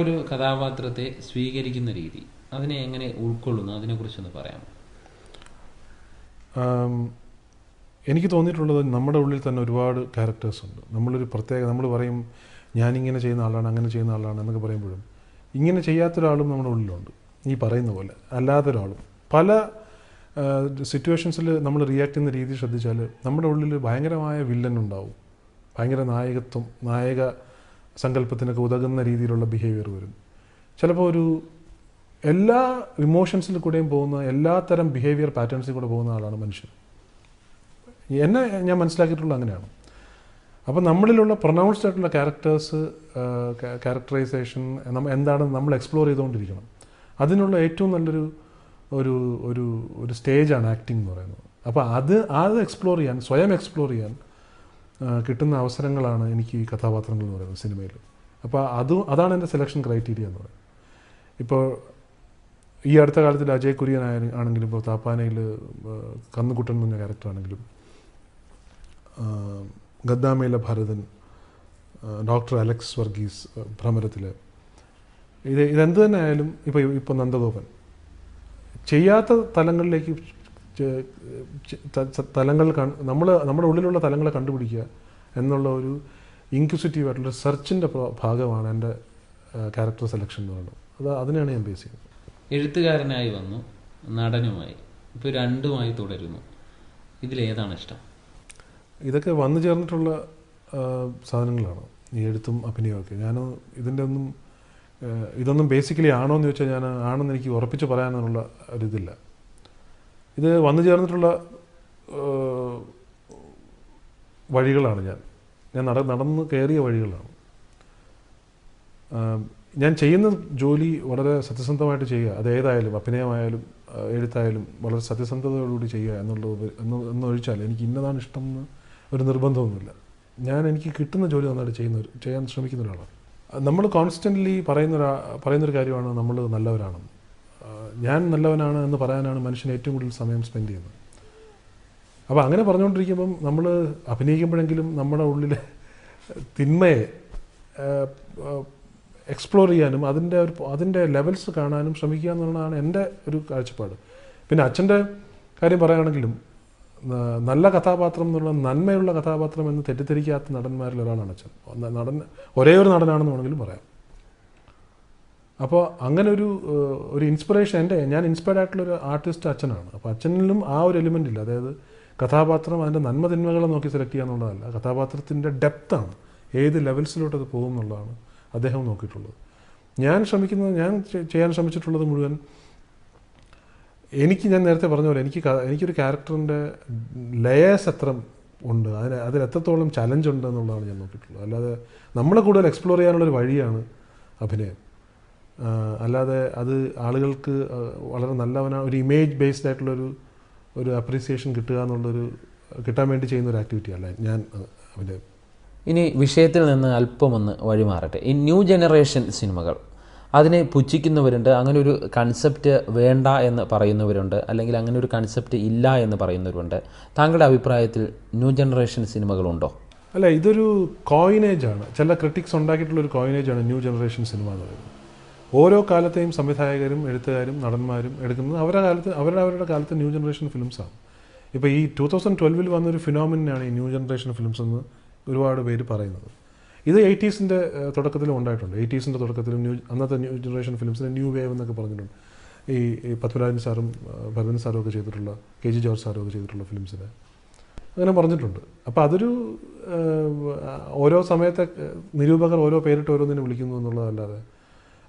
നമ്മളൊരു കഥാപാത്രത്തെ സ്വീകരിക്കുന്ന രീതി, അതിനെ എങ്ങനെ ഉൾക്കൊള്ളുന്നു, അതിനെക്കുറിച്ചൊന്ന് പറയാം. എനിക്ക് തോന്നിയിട്ടുള്ളത് നമ്മുടെ ഉള്ളിൽ തന്നെ ഒരുപാട് ക്യാരക്ടേഴ്സ് ഉണ്ട്. നമ്മൾ പറയും ഞാനിങ്ങനെ ചെയ്യുന്ന ആളാണ്, അങ്ങനെ ചെയ്യുന്ന ആളാണ് എന്നൊക്കെ പറയുമ്പോഴും ഇങ്ങനെ ചെയ്യാത്തൊരാളും നമ്മുടെ ഉള്ളിലുണ്ട്. ഈ പറയുന്ന പോലെ അല്ലാത്തൊരാളും പല സിറ്റുവേഷൻസിൽ നമ്മൾ റിയാക്ട് ചെയ്യുന്ന രീതി ശ്രദ്ധിച്ചാൽ നമ്മുടെ ഉള്ളിൽ ഭയങ്കരമായ വില്ലൻ ഉണ്ടാവും. ഭയങ്കര നായക സങ്കല്പത്തിനൊക്കെ ഉതകുന്ന രീതിയിലുള്ള ബിഹേവിയർ വരും. ചിലപ്പോൾ എല്ലാ ഇമോഷൻസിൽ കൂടെയും പോകുന്ന എല്ലാത്തരം ബിഹേവിയർ പാറ്റേൺസിൽ കൂടെ പോകുന്ന ആളാണ് മനുഷ്യൻ. ഞാൻ മനസ്സിലാക്കിയിട്ടുള്ളത് അങ്ങനെയാണ്. അപ്പോൾ നമ്മളിലുള്ള പ്രൊനൗൺസ്ഡ് ആയിട്ടുള്ള ക്യാരക്ടറൈസേഷൻ എന്താണെന്ന് നമ്മൾ എക്സ്പ്ലോർ ചെയ്തുകൊണ്ടിരിക്കണം. അതിനുള്ള ഏറ്റവും നല്ലൊരു ഒരു സ്റ്റേജാണ് ആക്ടിംഗ് എന്ന് പറയുന്നത്. അപ്പോൾ അത് സ്വയം എക്സ്പ്ലോർ ചെയ്യാൻ കിട്ടുന്ന അവസരങ്ങളാണ് എനിക്ക് ഈ കഥാപാത്രങ്ങൾ എന്ന് പറയുന്നത് സിനിമയിൽ. അപ്പോൾ അതാണ് എൻ്റെ സെലക്ഷൻ ക്രൈറ്റീരിയ എന്ന് പറയുന്നത്. ഇപ്പോൾ ഈ അടുത്ത കാലത്തിൽ അജയ് കുര്യൻ ആണെങ്കിലും, ഇപ്പോൾ താപ്പാനയിൽ കന്നുകുട്ടൻ എന്ന് പറഞ്ഞ ക്യാരക്ടറാണെങ്കിലും, ഗദ്ദാമയിലെ ഭരതൻ, ഡോക്ടർ അലക്സ് വർഗീസ് ഭ്രമരത്തിൽ, ഇതെന്ത് തന്നെ ആയാലും, ഇപ്പോൾ നന്ദഗോപൻ ചെയ്യാത്ത തലങ്ങളിലേക്ക് നമ്മുടെ ഉള്ളിലുള്ള തലങ്ങളെ കണ്ടുപിടിക്കുക എന്നുള്ള ഒരു ഇൻക്വിസിറ്റീവ് ആയിട്ടുള്ള സെർച്ചിൻ്റെ ഭാഗമാണ് എൻ്റെ ക്യാരക്ടർ സെലക്ഷൻ എന്ന് പറയുന്നത്. അതിനെയാണ് ഞാൻ ബേസ് ചെയ്യുന്നത്. എഴുത്തുകാരനായി വന്നു, നടനുമായി, ഇപ്പോൾ രണ്ടുമായി തുടരുന്നു, ഇതിലേതാണ് ഇഷ്ടം? ഇതൊക്കെ വന്നു ചേർന്നിട്ടുള്ള സാധനങ്ങളാണ്, ഈ എഴുത്തും അഭിനയമൊക്കെ. ഇതൊന്നും ബേസിക്കലി ആണോ എന്ന് ചോദിച്ചാൽ ഞാൻ ആണെന്ന് എനിക്ക് ഉറപ്പിച്ച് പറയാനുള്ള ഒരിതില്ല. ഇത് വന്നു ചേർന്നിട്ടുള്ള വഴികളാണ്. ഞാൻ നടന്ന് കയറിയ വഴികളാണ്. ഞാൻ ചെയ്യുന്ന ജോലി വളരെ സത്യസന്ധമായിട്ട് ചെയ്യുക, അതേതായാലും അഭിനയമായാലും എഴുത്തായാലും വളരെ സത്യസന്ധതയോടുകൂടി ചെയ്യുക എന്നൊഴിച്ചാൽ എനിക്ക് ഇന്നതാണ് ഇഷ്ടം എന്ന് ഒരു നിർബന്ധമൊന്നുമില്ല. എനിക്ക് കിട്ടുന്ന ജോലി നന്നായിട്ട് ചെയ്യാൻ ശ്രമിക്കുന്ന ഒരാളാണ്. നമ്മൾ കോൺസ്റ്റൻ്റ്ലി പറയുന്നൊരു കാര്യമാണ് നമ്മൾ നല്ലവരാണ്. ഞാൻ നല്ലവനാണ് എന്ന് പറയാനാണ് മനുഷ്യൻ ഏറ്റവും കൂടുതൽ സമയം സ്പെൻഡ് ചെയ്യുന്നത്. അപ്പോൾ അങ്ങനെ പറഞ്ഞുകൊണ്ടിരിക്കുമ്പം നമ്മൾ അഭിനയിക്കുമ്പോഴെങ്കിലും നമ്മുടെ ഉള്ളിലെ തിന്മയെ എക്സ്പ്ലോർ ചെയ്യാനും അതിൻ്റെ ലെവൽസ് കാണാനും ശ്രമിക്കുക എന്നുള്ളതാണ് എൻ്റെ ഒരു കാഴ്ചപ്പാട്. പിന്നെ അച്ഛൻ്റെ കാര്യം പറയുകയാണെങ്കിലും നല്ല കഥാപാത്രം എന്നുള്ള നന്മയുള്ള കഥാപാത്രം എന്ന് തെറ്റിദ്ധരിക്കാത്ത നടന്മാരിൽ ഒരാളാണ് അച്ഛൻ. ഒരേ ഒരു നടനാണെന്ന് വേണമെങ്കിലും പറയാം. അപ്പോൾ അങ്ങനെ ഒരു ഇൻസ്പിറേഷൻ ഞാൻ ഇൻസ്പയർഡ് ആയിട്ടുള്ളൊരു ആർട്ടിസ്റ്റ് അച്ഛനാണ്. അപ്പോൾ അച്ഛനിലും ആ ഒരു എലിമെൻ്റ് ഇല്ല. അതായത് കഥാപാത്രം അതിൻ്റെ നന്മ തിന്മകളെ നോക്കി സെലക്ട് ചെയ്യുക എന്നുള്ളതല്ല, കഥാപാത്രത്തിൻ്റെ ഡെപ്താണ്, ഏത് ലെവൽസിലോട്ട് അത് പോകും എന്നുള്ളതാണ് അദ്ദേഹം നോക്കിയിട്ടുള്ളത്. ഞാൻ ചെയ്യാൻ ശ്രമിച്ചിട്ടുള്ളത് മുഴുവൻ ഞാൻ നേരത്തെ പറഞ്ഞ പോലെ എനിക്കൊരു ക്യാരക്ടറിൻ്റെ ലെയേഴ്സ് എത്ര ഉണ്ട്, അതിൽ എത്രത്തോളം ചലഞ്ച് ഉണ്ട് എന്നുള്ളതാണ് ഞാൻ നോക്കിയിട്ടുള്ളത്. അല്ലാതെ നമ്മളെ കൂടുതൽ എക്സ്പ്ലോർ ചെയ്യാനുള്ളൊരു വഴിയാണ് അഭിനയം. അല്ലാതെ അത് ആളുകൾക്ക് വളരെ നല്ലവനാണ്, ഒരു ഇമേജ് ബേസ്ഡ് ആയിട്ടുള്ളൊരു അപ്രീസിയേഷൻ കിട്ടാൻ വേണ്ടി ചെയ്യുന്ന ഒരു ആക്ടിവിറ്റി അല്ല ഞാൻ അഭിനയം. ഇനി വിഷയത്തിൽ നിന്ന് അല്പമൊന്ന് വഴിമാറട്ടെ. ഈ ന്യൂ ജനറേഷൻ സിനിമകൾ, അതിനെ പുച്ഛിക്കുന്നവരുണ്ട്, അങ്ങനെ ഒരു കൺസെപ്റ്റ് വേണ്ട എന്ന് പറയുന്നവരുണ്ട്, അല്ലെങ്കിൽ അങ്ങനെ ഒരു കൺസെപ്റ്റ് ഇല്ല എന്ന് പറയുന്നവരുണ്ട്. താങ്കളുടെ അഭിപ്രായത്തിൽ ന്യൂ ജനറേഷൻ സിനിമകളുണ്ടോ? അല്ല, ഇതൊരു കോയിനേജാണ്. ചില ക്രിട്ടിക്സ് ഉണ്ടാക്കിയിട്ടുള്ളൊരു കോയിനേജാണ് ന്യൂ ജനറേഷൻ സിനിമ എന്ന് പറയുന്നത്. ഓരോ കാലത്തെയും സംവിധായകരും എഴുത്തുകാരും നടന്മാരും എടുക്കുന്നത് അവരുടെ കാലത്ത് ന്യൂ ജനറേഷൻ ഫിലിംസാണ്. ഇപ്പോൾ ഈ 2012 വന്നൊരു ഫിനോമിനാണ് ഈ ന്യൂ ജനറേഷൻ ഫിലിംസ് എന്ന് ഒരുപാട് പേര് പറയുന്നത്. ഇത് 80s തുടക്കത്തിലും ഉണ്ടായിട്ടുണ്ട്. 80s തുടക്കത്തിലും അന്നത്തെ ന്യൂ ജനറേഷൻ ഫിലിംസിന് ന്യൂ വേവ് എന്നൊക്കെ പറഞ്ഞിട്ടുണ്ട്. ഈ പത്മരാജൻ സാറും ഭരതൻ സാറും ഒക്കെ ചെയ്തിട്ടുള്ള, KG ജോർജ് സാറും ഒക്കെ ചെയ്തിട്ടുള്ള ഫിലിംസിന് അങ്ങനെ പറഞ്ഞിട്ടുണ്ട്. അപ്പോൾ അതൊരു ഓരോ സമയത്തെ നിരൂപകർ ഓരോ പേരിട്ട് ഓരോന്നിനെ വിളിക്കുന്നു എന്നുള്ളതല്ലാതെ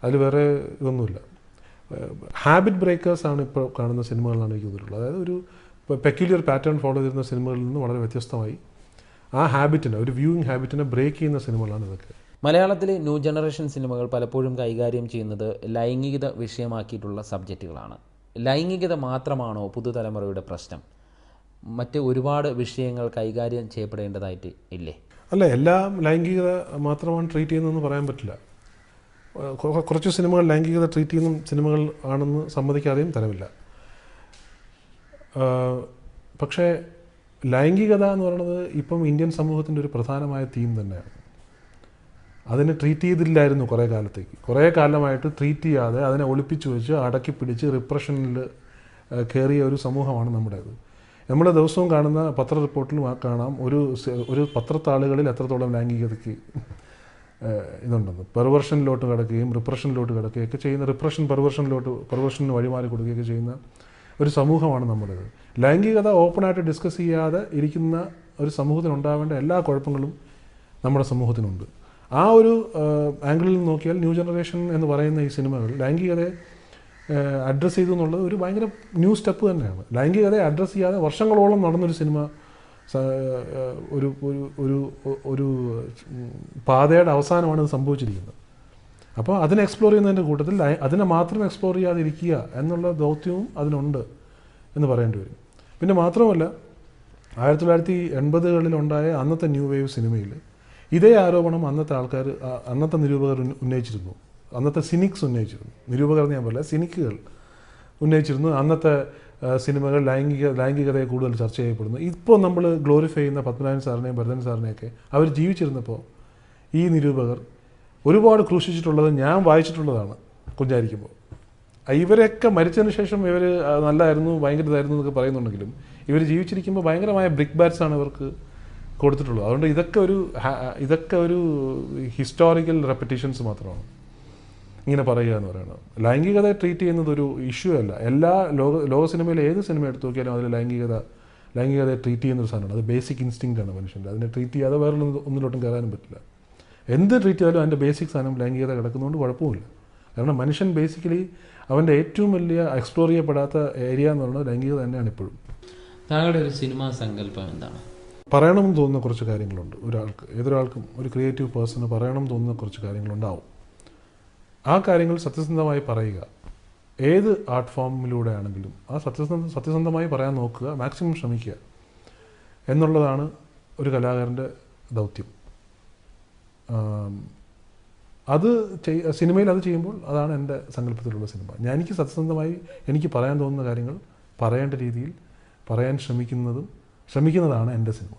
അതിൽ വേറെ ഇതൊന്നുമില്ല. ഹാബിറ്റ് ബ്രേക്കേഴ്സാണ് ഇപ്പോൾ കാണുന്ന സിനിമകളാണ് എനിക്ക് തോന്നിയിട്ടുള്ളത്. അതായത് ഒരു പെക്യുലിയർ പാറ്റേൺ ഫോളോ ചെയ്യുന്ന സിനിമകളിൽ നിന്ന് വളരെ വ്യത്യസ്തമായി ആ ഒരു വ്യൂയിങ് ഹാബിറ്റിനെ ബ്രേക്ക് ചെയ്യുന്ന സിനിമകളാണ് ഇതൊക്കെ. മലയാളത്തിലെ ന്യൂ ജനറേഷൻ സിനിമകൾ പലപ്പോഴും കൈകാര്യം ചെയ്യുന്നത് ലൈംഗികത വിഷയമാക്കിയിട്ടുള്ള സബ്ജക്റ്റുകളാണ്. ലൈംഗികത മാത്രമാണോ പുതുതലമുറയുടെ പ്രശ്നം? മറ്റ് ഒരുപാട് വിഷയങ്ങൾ കൈകാര്യം ചെയ്യപ്പെടേണ്ടതായിട്ട് ഇല്ലേ? അല്ല, എല്ലാം ലൈംഗികത മാത്രമാണ് ട്രീറ്റ് ചെയ്യുന്നതെന്ന് പറയാൻ പറ്റില്ല. കുറച്ച് സിനിമകൾ ലൈംഗികത ട്രീറ്റ് ചെയ്യുന്ന സിനിമകൾ ആണെന്ന് സമ്മതിക്കാതെയും തരമില്ല. പക്ഷേ ലൈംഗികത എന്ന് പറയുന്നത് ഇപ്പം ഇന്ത്യൻ സമൂഹത്തിൻ്റെ ഒരു പ്രധാനമായ തീം തന്നെയാണ്. അതിനെ ട്രീറ്റ് ചെയ്തില്ലായിരുന്നു കുറേ കാലത്തേക്ക്. കുറേ കാലമായിട്ട് ട്രീറ്റ് ചെയ്യാതെ അതിനെ ഒളിപ്പിച്ചു വെച്ച് അടക്കി പിടിച്ച് റിപ്രഷനിൽ കയറിയ ഒരു സമൂഹമാണ് നമ്മുടേത്. നമ്മൾ ദിവസവും കാണുന്ന പത്ര റിപ്പോർട്ടിലും കാണാം ഒരു പത്രത്താളുകളിൽ എത്രത്തോളം ലൈംഗികതയ്ക്ക് ഇതുണ്ടെന്ന്. പെർവേർഷനിലോട്ട് കിടക്കുകയും റിപ്രഷനിലോട്ട് കിടക്കുകയൊക്കെ ചെയ്യുന്ന, പെർവേർഷന് വഴിമാറി കൊടുക്കുകയൊക്കെ ചെയ്യുന്ന ഒരു സമൂഹമാണ് നമ്മുടേത്. ലൈംഗികത ഓപ്പണായിട്ട് ഡിസ്കസ് ചെയ്യാതെ ഇരിക്കുന്ന ഒരു സമൂഹത്തിനുണ്ടാവേണ്ട എല്ലാ കുഴപ്പങ്ങളും നമ്മുടെ സമൂഹത്തിനുണ്ട്. ആ ഒരു ആംഗിളിൽ നോക്കിയാൽ ന്യൂ ജനറേഷൻ എന്ന് പറയുന്ന ഈ സിനിമകൾ ലൈംഗികതയെ അഡ്രസ്സ് ചെയ്തു എന്നുള്ളത് ഒരു ഭയങ്കര ന്യൂ സ്റ്റെപ്പ് തന്നെയാണ്. ലൈംഗികതയെ അഡ്രസ്സ് ചെയ്യാതെ വർഷങ്ങളോളം നടന്നൊരു സിനിമ ഒരു ഒരു ഒരു പാതയുടെ അവസാനമാണ് ഇത് സംഭവിച്ചിരിക്കുന്നത്. അപ്പോൾ അതിനെ എക്സ്പ്ലോർ ചെയ്യുന്നതിൻ്റെ കൂട്ടത്തിൽ അതിനെ മാത്രം എക്സ്പ്ലോർ ചെയ്യാതിരിക്കുക എന്നുള്ള ദൗത്യവും അതിനുണ്ട് എന്ന് പറയേണ്ടി വരും. പിന്നെ മാത്രമല്ല 1980-കളിലുണ്ടായ അന്നത്തെ ന്യൂ വേവ് സിനിമയിൽ ഇതേ ആരോപണം അന്നത്തെ നിരൂപകർ ഉന്നയിച്ചിരുന്നു. അന്നത്തെ സിനിക്സ് ഉന്നയിച്ചിരുന്നു. നിരൂപകർ ഞാൻ പറയില്ല, സിനിക്കുകൾ ഉന്നയിച്ചിരുന്നു. അന്നത്തെ സിനിമകൾ ലൈംഗികതയെ കൂടുതൽ ചർച്ച ചെയ്യപ്പെടുന്നു. ഇപ്പോൾ നമ്മൾ ഗ്ലോറിഫൈ ചെയ്യുന്ന പത്മനാഭൻ സാറിനെയും ഭരതൻ സാറിനെയൊക്കെ അവർ ജീവിച്ചിരുന്നപ്പോൾ ഈ നിരൂപകർ ഒരുപാട് ക്രൂശിച്ചിട്ടുള്ളത് ഞാൻ വായിച്ചിട്ടുള്ളതാണ് കുഞ്ഞായിരിക്കുമ്പോൾ. ഇവരൊക്കെ മരിച്ചതിന് ശേഷം ഇവർ നല്ലതായിരുന്നു, ഭയങ്കര ഇതായിരുന്നു എന്നൊക്കെ പറയുന്നുണ്ടെങ്കിലും ഇവർ ജീവിച്ചിരിക്കുമ്പോൾ ഭയങ്കരമായ ബ്രിക്ക് ബാറ്റ്സാണ് ഇവർക്ക് കൊടുത്തിട്ടുള്ളത്. അതുകൊണ്ട് ഇതൊക്കെ ഒരു ഹിസ്റ്റോറിക്കൽ റെപ്പറ്റീഷൻസ് മാത്രമാണ് ഇങ്ങനെ പറയുക എന്ന് പറയുന്നത്. ലൈംഗികതയെ ട്രീറ്റ് ചെയ്യുന്നത് ഒരു ഇഷ്യൂ അല്ല. എല്ലാ ലോക സിനിമയിലെ ഏത് സിനിമ എടുത്തു നോക്കിയാലും അതിൽ ലൈംഗികതയെ ട്രീറ്റ് ചെയ്യുന്നൊരു സാധനമാണ്. അത് ബേസിക് ഇൻസ്റ്റിങ്ക്റ്റാണ് മനുഷ്യൻ്റെ. അതിനെ ട്രീറ്റ് ചെയ്യാതെ വേറെ ഒന്നിലോട്ടും കയറാനും പറ്റില്ല. എന്ത് ട്രീറ്റ് ചെയ്താലും അതിൻ്റെ ബേസിക് സാധനം ലൈംഗികത കിടക്കുന്നതുകൊണ്ട് കുഴപ്പമില്ല. കാരണം മനുഷ്യൻ ബേസിക്കലി അവൻ്റെ ഏറ്റവും വലിയ എക്സ്പ്ലോർ ചെയ്യപ്പെടാത്ത ഏരിയ എന്ന് പറയുന്നത് ലൈംഗികത തന്നെയാണ് ഇപ്പോഴും. താങ്കളുടെ ഒരു സിനിമാ സങ്കല്പം എന്താണ്? പറയണമെന്ന് തോന്നുന്ന കുറച്ച് കാര്യങ്ങളുണ്ട്. ഏതൊരാൾക്കും ഒരു ക്രിയേറ്റീവ് പേഴ്സണ് പറയണമെന്ന് തോന്നുന്ന കുറച്ച് കാര്യങ്ങളുണ്ടാവും. ആ കാര്യങ്ങൾ സത്യസന്ധമായി പറയുക. ഏത് ആർട്ട് ഫോമിലൂടെ ആണെങ്കിലും ആ സത്യസന്ധമായി പറയാൻ നോക്കുക, മാക്സിമം ശ്രമിക്കുക എന്നുള്ളതാണ് ഒരു കലാകാരൻ്റെ ദൗത്യം. അത് സിനിമയിൽ അത് ചെയ്യുമ്പോൾ അതാണ് എൻ്റെ സങ്കല്പത്തിലുള്ള സിനിമ. എനിക്ക് സത്യസന്ധമായി എനിക്ക് പറയാൻ തോന്നുന്ന കാര്യങ്ങൾ പറയേണ്ട രീതിയിൽ പറയാൻ ശ്രമിക്കുന്നതാണ് എൻ്റെ സിനിമ.